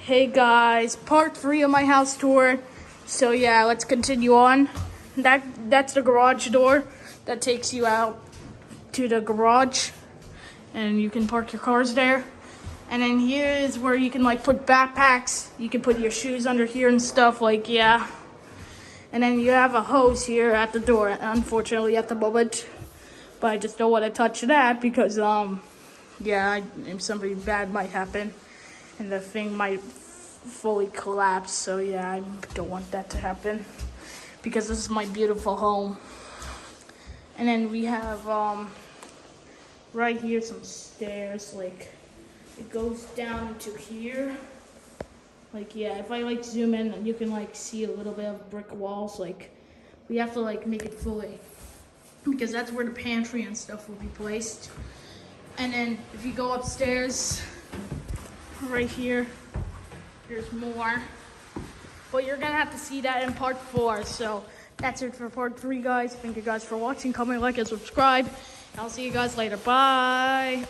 Hey guys, part 3 of my house tour. So yeah, let's continue on. That's the garage door that takes you out to the garage, and you can park your cars there. And then here is where you can like put backpacks. You can put your shoes under here and stuff like, yeah. And then you have a hose here at the door, unfortunately at the moment. But I just don't want to touch that because yeah, something bad might happen and the thing might fully collapse. So yeah, I don't want that to happen because this is my beautiful home. And then we have right here some stairs, like it goes down to here. Like yeah, if I like zoom in, you can like see a little bit of brick walls. Like we have to like make it fully because that's where the pantry and stuff will be placed. And then if you go upstairs, right here, there's more. But you're gonna have to see that in part 4. So that's it for part 3, guys. Thank you guys for watching. Comment, like, and subscribe. I'll see you guys later. Bye.